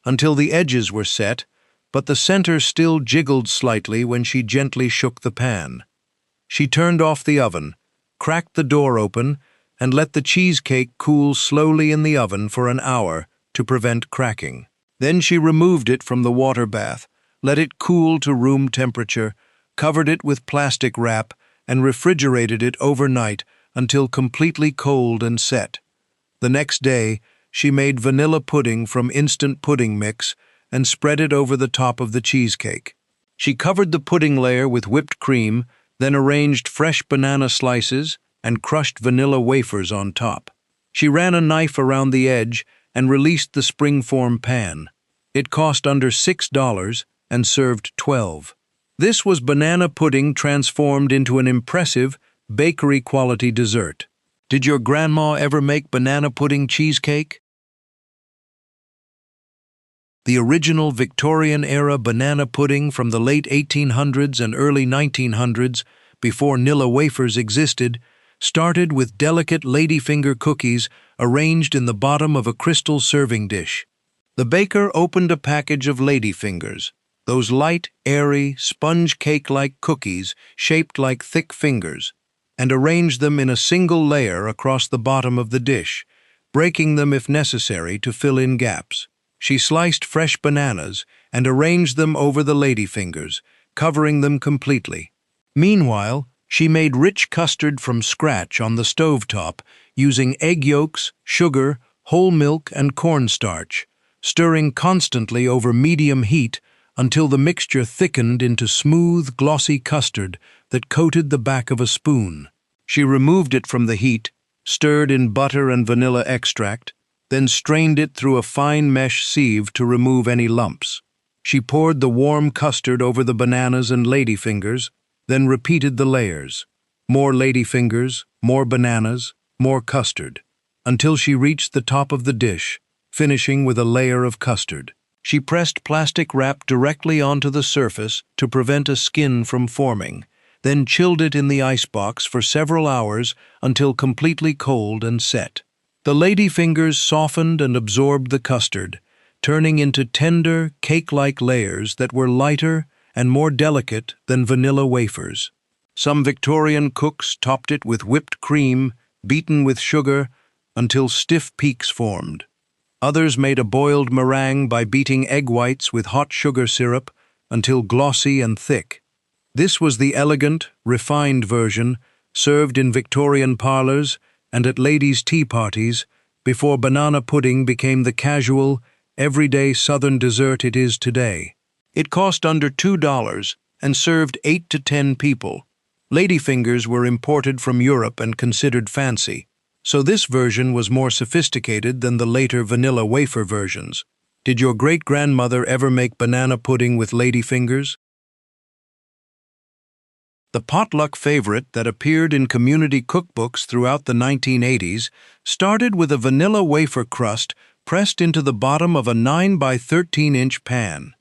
[SPEAKER 1] until the edges were set, but the center still jiggled slightly when she gently shook the pan. She turned off the oven, cracked the door open, and let the cheesecake cool slowly in the oven for an hour to prevent cracking. Then she removed it from the water bath, let it cool to room temperature, covered it with plastic wrap, and refrigerated it overnight until completely cold and set. The next day, she made vanilla pudding from instant pudding mix and spread it over the top of the cheesecake. She covered the pudding layer with whipped cream, then arranged fresh banana slices and crushed vanilla wafers on top. She ran a knife around the edge and released the springform pan. It cost under $6 and served 12. This was banana pudding transformed into an impressive, bakery-quality dessert. Did your grandma ever make banana pudding cheesecake? The original Victorian-era banana pudding from the late 1800s and early 1900s, before Nilla wafers existed, started with delicate ladyfinger cookies arranged in the bottom of a crystal serving dish. The baker opened a package of ladyfingers, those light, airy, sponge cake-like cookies shaped like thick fingers, and arranged them in a single layer across the bottom of the dish, breaking them if necessary to fill in gaps. She sliced fresh bananas and arranged them over the ladyfingers, covering them completely. Meanwhile, she made rich custard from scratch on the stovetop using egg yolks, sugar, whole milk, and cornstarch, stirring constantly over medium heat until the mixture thickened into smooth, glossy custard that coated the back of a spoon. She removed it from the heat, stirred in butter and vanilla extract, then strained it through a fine mesh sieve to remove any lumps. She poured the warm custard over the bananas and ladyfingers, then repeated the layers. More ladyfingers, more bananas, more custard, until she reached the top of the dish, finishing with a layer of custard. She pressed plastic wrap directly onto the surface to prevent a skin from forming, then chilled it in the icebox for several hours until completely cold and set. The ladyfingers softened and absorbed the custard, turning into tender, cake-like layers that were lighter and more delicate than vanilla wafers. Some Victorian cooks topped it with whipped cream, beaten with sugar, until stiff peaks formed. Others made a boiled meringue by beating egg whites with hot sugar syrup until glossy and thick. This was the elegant, refined version, served in Victorian parlors and at ladies' tea parties before banana pudding became the casual, everyday Southern dessert it is today. It cost under $2 and served 8 to 10 people. Ladyfingers were imported from Europe and considered fancy, so this version was more sophisticated than the later vanilla wafer versions. Did your great-grandmother ever make banana pudding with ladyfingers? The potluck favorite that appeared in community cookbooks throughout the 1980s started with a vanilla wafer crust pressed into the bottom of a 9 by 13-inch pan.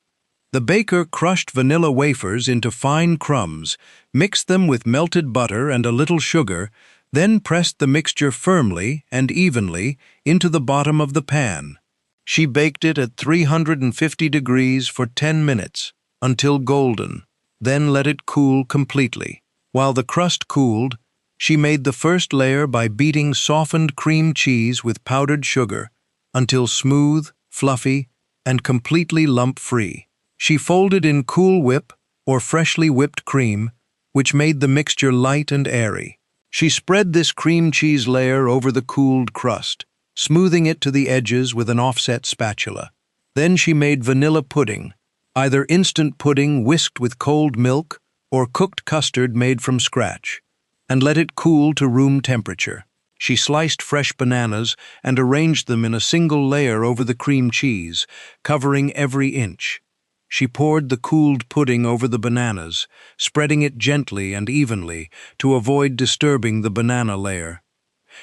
[SPEAKER 1] The baker crushed vanilla wafers into fine crumbs, mixed them with melted butter and a little sugar, then pressed the mixture firmly and evenly into the bottom of the pan. She baked it at 350 degrees for 10 minutes, until golden, then let it cool completely. While the crust cooled, she made the first layer by beating softened cream cheese with powdered sugar until smooth, fluffy, and completely lump-free. She folded in Cool Whip or freshly whipped cream, which made the mixture light and airy. She spread this cream cheese layer over the cooled crust, smoothing it to the edges with an offset spatula. Then she made vanilla pudding, either instant pudding whisked with cold milk or cooked custard made from scratch, and let it cool to room temperature. She sliced fresh bananas and arranged them in a single layer over the cream cheese, covering every inch. She poured the cooled pudding over the bananas, spreading it gently and evenly to avoid disturbing the banana layer.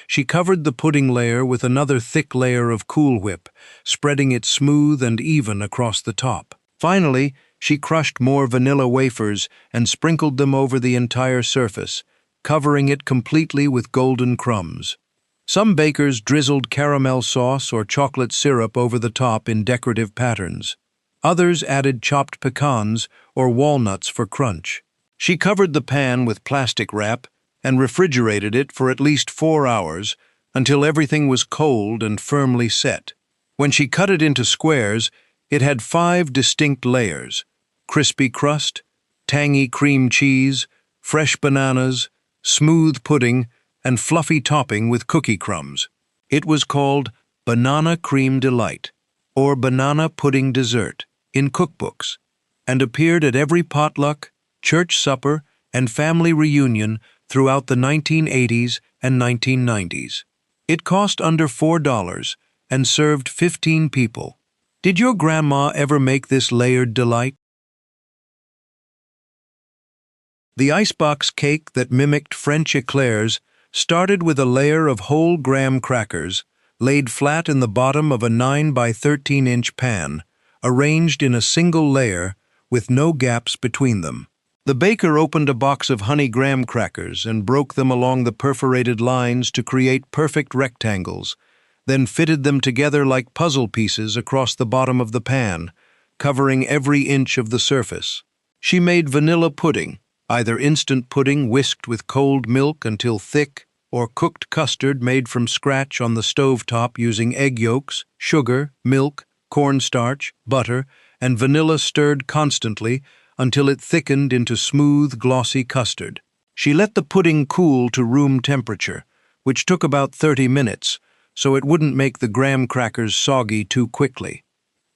[SPEAKER 1] She covered the pudding layer with another thick layer of Cool Whip, spreading it smooth and even across the top. Finally, she crushed more vanilla wafers and sprinkled them over the entire surface, covering it completely with golden crumbs. Some bakers drizzled caramel sauce or chocolate syrup over the top in decorative patterns. Others added chopped pecans or walnuts for crunch. She covered the pan with plastic wrap and refrigerated it for at least 4 hours until everything was cold and firmly set. When she cut it into squares, it had 5 distinct layers: crispy crust, tangy cream cheese, fresh bananas, smooth pudding, and fluffy topping with cookie crumbs. It was called Banana Cream Delight, or Banana Pudding Dessert, in cookbooks, and appeared at every potluck, church supper, and family reunion throughout the 1980s and 1990s. It cost under $4 and served 15 people. Did your grandma ever make this layered delight? The icebox cake that mimicked French eclairs started with a layer of whole graham crackers laid flat in the bottom of a 9 by 13-inch pan, arranged in a single layer with no gaps between them. The baker opened a box of honey graham crackers and broke them along the perforated lines to create perfect rectangles, then fitted them together like puzzle pieces across the bottom of the pan, covering every inch of the surface. She made vanilla pudding, either instant pudding whisked with cold milk until thick, or cooked custard made from scratch on the stovetop using egg yolks, sugar, milk, cornstarch, butter, and vanilla stirred constantly until it thickened into smooth, glossy custard. She let the pudding cool to room temperature, which took about 30 minutes, so it wouldn't make the graham crackers soggy too quickly.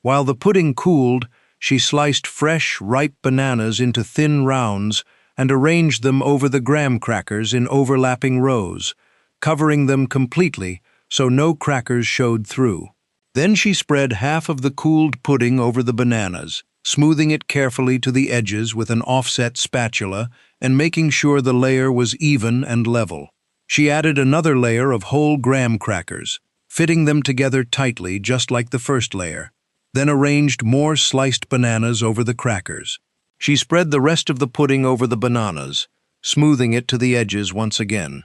[SPEAKER 1] While the pudding cooled, she sliced fresh, ripe bananas into thin rounds and arranged them over the graham crackers in overlapping rows, covering them completely so no crackers showed through. Then she spread half of the cooled pudding over the bananas, smoothing it carefully to the edges with an offset spatula and making sure the layer was even and level. She added another layer of whole graham crackers, fitting them together tightly just like the first layer, then arranged more sliced bananas over the crackers. She spread the rest of the pudding over the bananas, smoothing it to the edges once again.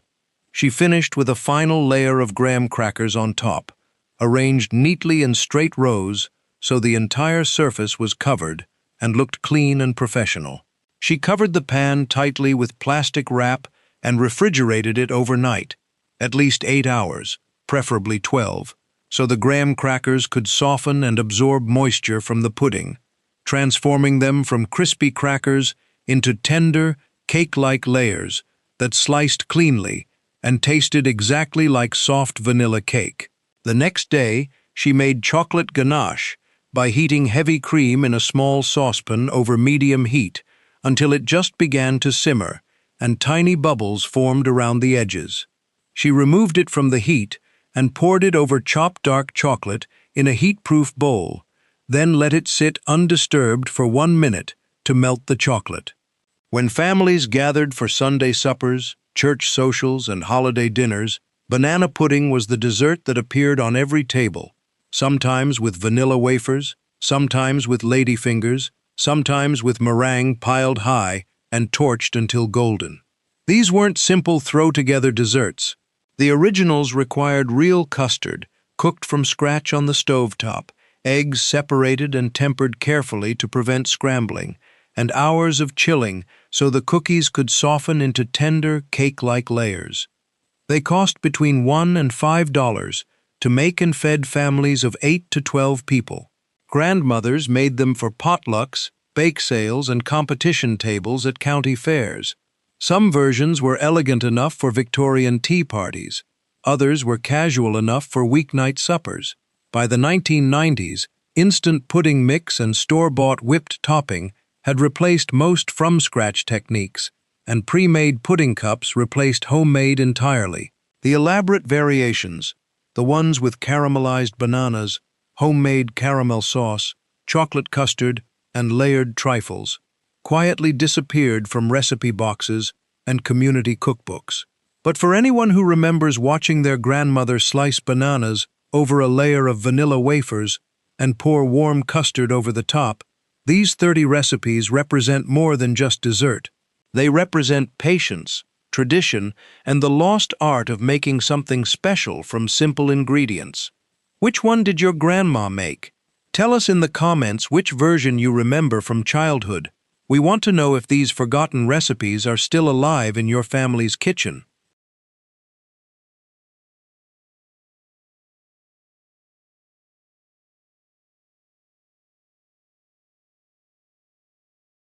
[SPEAKER 1] She finished with a final layer of graham crackers on top, arranged neatly in straight rows so the entire surface was covered and looked clean and professional. She covered the pan tightly with plastic wrap and refrigerated it overnight, at least 8 hours, preferably 12, so the graham crackers could soften and absorb moisture from the pudding, transforming them from crispy crackers into tender, cake-like layers that sliced cleanly and tasted exactly like soft vanilla cake. The next day, she made chocolate ganache by heating heavy cream in a small saucepan over medium heat until it just began to simmer and tiny bubbles formed around the edges. She removed it from the heat and poured it over chopped dark chocolate in a heat-proof bowl, then let it sit undisturbed for 1 minute to melt the chocolate. When families gathered for Sunday suppers, church socials, and holiday dinners, banana pudding was the dessert that appeared on every table, sometimes with vanilla wafers, sometimes with ladyfingers, sometimes with meringue piled high and torched until golden. These weren't simple throw-together desserts. The originals required real custard, cooked from scratch on the stovetop, eggs separated and tempered carefully to prevent scrambling, and hours of chilling so the cookies could soften into tender, cake-like layers. They cost between $1 and $5 to make and fed families of 8 to 12 people. Grandmothers made them for potlucks, bake sales, and competition tables at county fairs. Some versions were elegant enough for Victorian tea parties. Others were casual enough for weeknight suppers. By the 1990s, instant pudding mix and store-bought whipped topping had replaced most from-scratch techniques, and pre-made pudding cups replaced homemade entirely. The elaborate variations, the ones with caramelized bananas, homemade caramel sauce, chocolate custard, and layered trifles, quietly disappeared from recipe boxes and community cookbooks. But for anyone who remembers watching their grandmother slice bananas over a layer of vanilla wafers and pour warm custard over the top, these 30 recipes represent more than just dessert. They represent patience, tradition, and the lost art of making something special from simple ingredients. Which one did your grandma make? Tell us in the comments which version you remember from childhood. We want to know if these forgotten recipes are still alive in your family's kitchen.